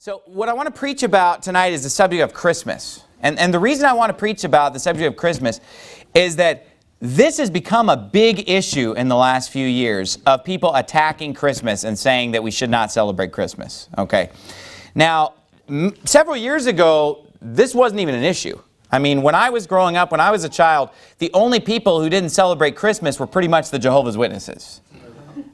So what I want to preach about tonight is the subject of Christmas. And the reason I want to preach about the subject of Christmas is that this has become a big issue in the last few years of people attacking Christmas and saying that we should not celebrate Christmas. Okay. Now, several years ago, this wasn't even an issue. I mean, when I was growing up, when I was a child, the only people who didn't celebrate Christmas were pretty much the Jehovah's Witnesses.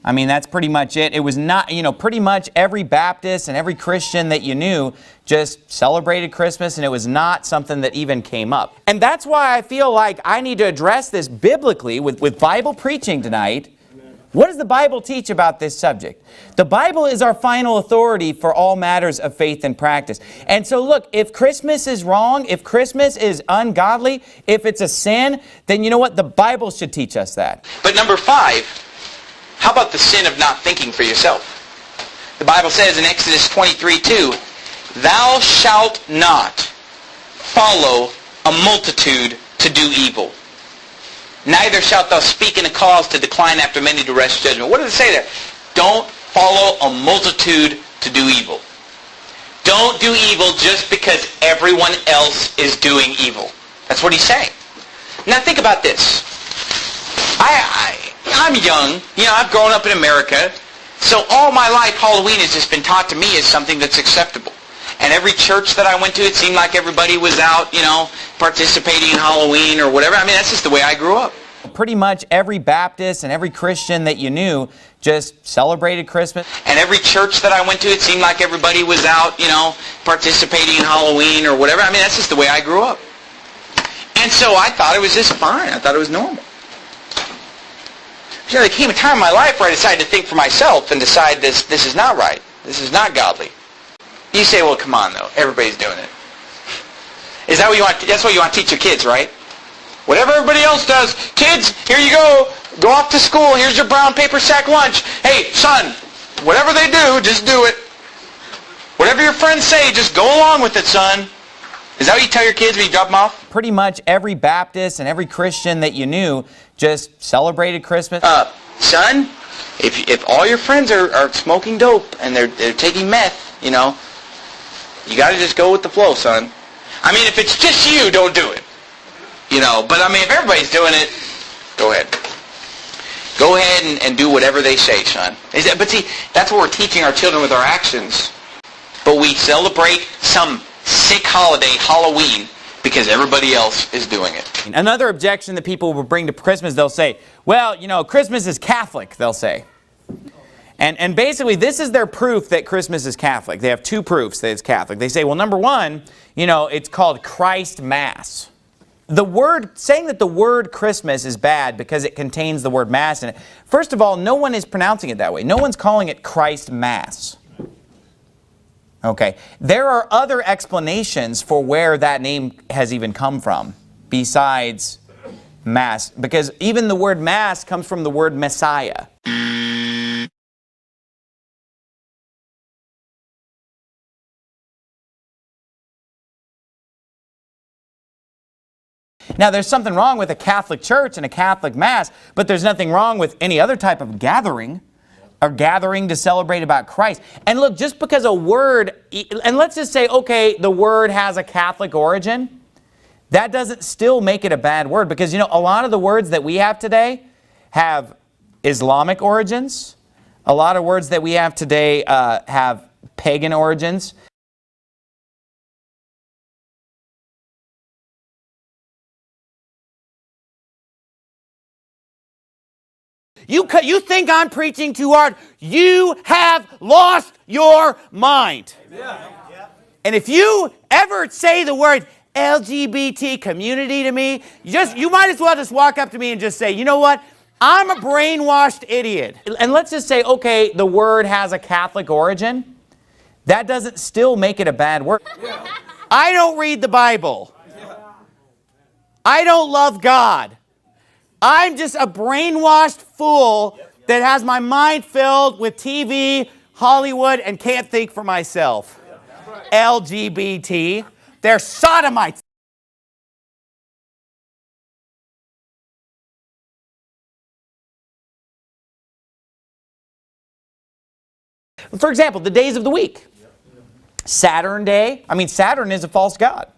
I mean, that's pretty much it. It was not, pretty much every Baptist and every Christian that you knew just celebrated Christmas, and it was not something that even came up. And that's why I feel like I need to address this biblically with Bible preaching tonight. What does the Bible teach about this subject? The Bible is our final authority for all matters of faith and practice. And so look, if Christmas is wrong, if Christmas is ungodly, if it's a sin, then you know what? The Bible should teach us that. But number 5, how about the sin of not thinking for yourself? The Bible says in Exodus 23:2, "Thou shalt not follow a multitude to do evil. Neither shalt thou speak in a cause to decline after many to wrest judgment." What does it say there? Don't follow a multitude to do evil. Don't do evil just because everyone else is doing evil. That's what he's saying. Now think about this. I'm young. I've grown up in America. So all my life, Halloween has just been taught to me as something that's acceptable. And every church that I went to, it seemed like everybody was out, participating in Halloween or whatever. I mean, that's just the way I grew up. Pretty much every Baptist and every Christian that you knew just celebrated Christmas. And every church that I went to, it seemed like everybody was out, participating in Halloween or whatever. I mean, that's just the way I grew up. And so I thought it was just fine. I thought it was normal. There came a time in my life where I decided to think for myself and decide this is not right. This is not godly. You say, well, come on, though. Everybody's doing it. Is that what you want? That's what you want to teach your kids, right? Whatever everybody else does. Kids, here you go. Go off to school. Here's your brown paper sack lunch. Hey, son, whatever they do, just do it. Whatever your friends say, just go along with it, son. Is that what you tell your kids when you drop them off? Pretty much every Baptist and every Christian that you knew just celebrated Christmas. Son, if all your friends are smoking dope and they're taking meth, you got to just go with the flow, son. I mean, if it's just you, don't do it. But I mean, if everybody's doing it, go ahead. Go ahead and do whatever they say, son. But see, that's what we're teaching our children with our actions. But we celebrate some sick holiday, Halloween, because everybody else is doing it. Another objection that people will bring to Christmas, they'll say, well, Christmas is Catholic, they'll say. And basically, this is their proof that Christmas is Catholic. They have two proofs that it's Catholic. They say, well, number one, it's called Christ Mass. Saying that the word Christmas is bad because it contains the word Mass in it. First of all, no one is pronouncing it that way. No one's calling it Christ Mass. Okay, there are other explanations for where that name has even come from besides Mass, because even the word Mass comes from the word Messiah. Now, there's something wrong with a Catholic church and a Catholic Mass, but there's nothing wrong with any other type of gathering. Or gathering to celebrate about Christ. And look, just because a word, and let's just say, okay, the word has a Catholic origin, that doesn't still make it a bad word, because a lot of the words that we have today have Islamic origins. A lot of words that we have today have pagan origins. You think I'm preaching too hard? You have lost your mind. Yeah. And if you ever say the word LGBT community to me, you might as well just walk up to me and just say, you know what? I'm a brainwashed idiot. And let's just say, okay, the word has a Catholic origin. That doesn't still make it a bad word. Yeah. I don't read the Bible. Yeah. I don't love God. I'm just a brainwashed fool that has my mind filled with TV, Hollywood, and can't think for myself. LGBT. They're sodomites. For example, the days of the week. Saturn Day. I mean, Saturn is a false god.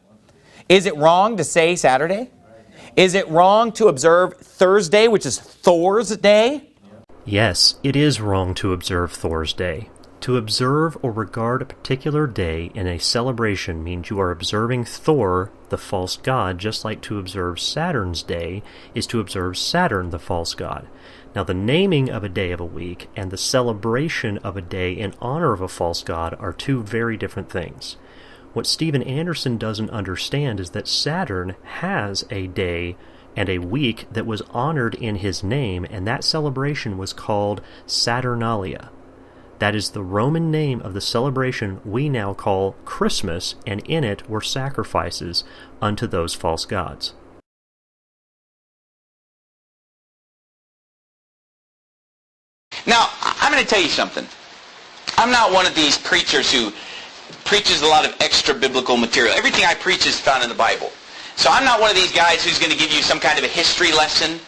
Is it wrong to say Saturday? Is it wrong to observe Thursday, which is Thor's Day? Yes, it is wrong to observe Thor's Day. To observe or regard a particular day in a celebration means you are observing Thor, the false god, just like to observe Saturn's Day is to observe Saturn, the false god. Now, the naming of a day of a week and the celebration of a day in honor of a false god are two very different things. What Stephen Anderson doesn't understand is that Saturn has a day and a week that was honored in his name, and that celebration was called Saturnalia. That is the Roman name of the celebration we now call Christmas, and in it were sacrifices unto those false gods. Now, I'm going to tell you something. I'm not one of these preachers who preaches a lot of extra biblical material. Everything I preach is found in the Bible. So I'm not one of these guys who's going to give you some kind of a history lesson.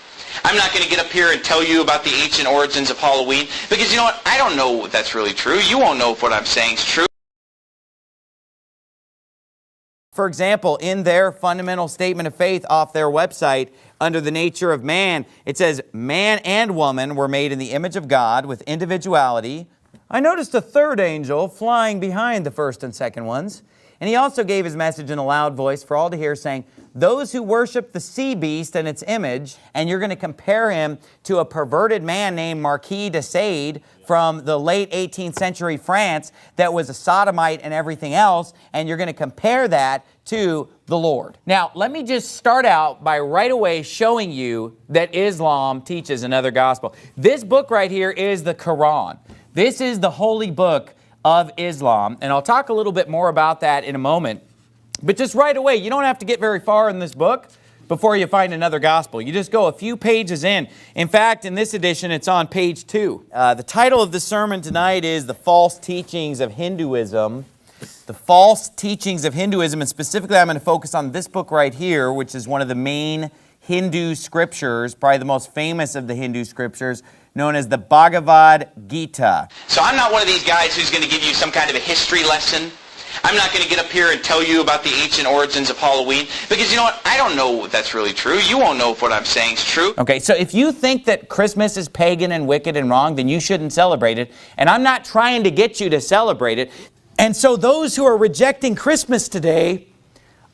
I'm not going to get up here and tell you about the ancient origins of Halloween, because you know what? I don't know if that's really true. You won't know if what I'm saying is true. For example, in their fundamental statement of faith off their website, under the nature of man, it says, man and woman were made in the image of God with individuality. I noticed a third angel flying behind the first and second ones. And he also gave his message in a loud voice for all to hear, saying, those who worship the sea beast and its image, and you're going to compare him to a perverted man named Marquis de Sade from the late 18th century France that was a sodomite and everything else, and you're going to compare that to the Lord. Now, let me just start out by right away showing you that Islam teaches another gospel. This book right here is the Quran. This is the holy book of Islam, and I'll talk a little bit more about that in a moment. But just right away, you don't have to get very far in this book before you find another gospel. You just go a few pages in. In fact, in this edition, it's on page 2. The title of the sermon tonight is The False Teachings of Hinduism. The False Teachings of Hinduism, and specifically I'm going to focus on this book right here, which is one of the main Hindu scriptures, probably the most famous of the Hindu scriptures, known as the Bhagavad Gita. So I'm not one of these guys who's going to give you some kind of a history lesson. I'm not going to get up here and tell you about the ancient origins of Halloween, because you know what? I don't know if that's really true. You won't know if what I'm saying is true. Okay, so if you think that Christmas is pagan and wicked and wrong, then you shouldn't celebrate it. And I'm not trying to get you to celebrate it. And so those who are rejecting Christmas today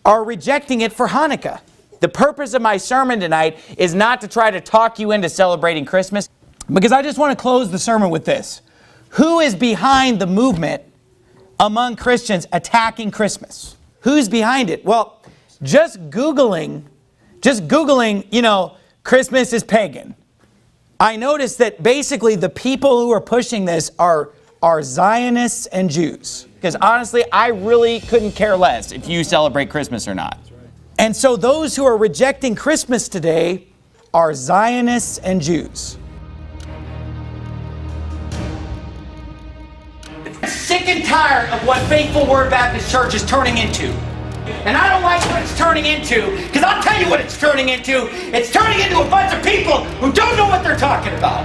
are rejecting it for Hanukkah. The purpose of my sermon tonight is not to try to talk you into celebrating Christmas, because I just want to close the sermon with this. Who is behind the movement among Christians attacking Christmas? Who's behind it? Well, just Googling, you know, Christmas is pagan. I noticed that basically the people who are pushing this are Zionists and Jews. Because honestly, I really couldn't care less if you celebrate Christmas or not. And so those who are rejecting Christmas today are Zionists and Jews. Sick and tired of what Faithful Word Baptist Church is turning into. And I don't like what it's turning into, because I'll tell you what it's turning into. It's turning into a bunch of people who don't know what they're talking about.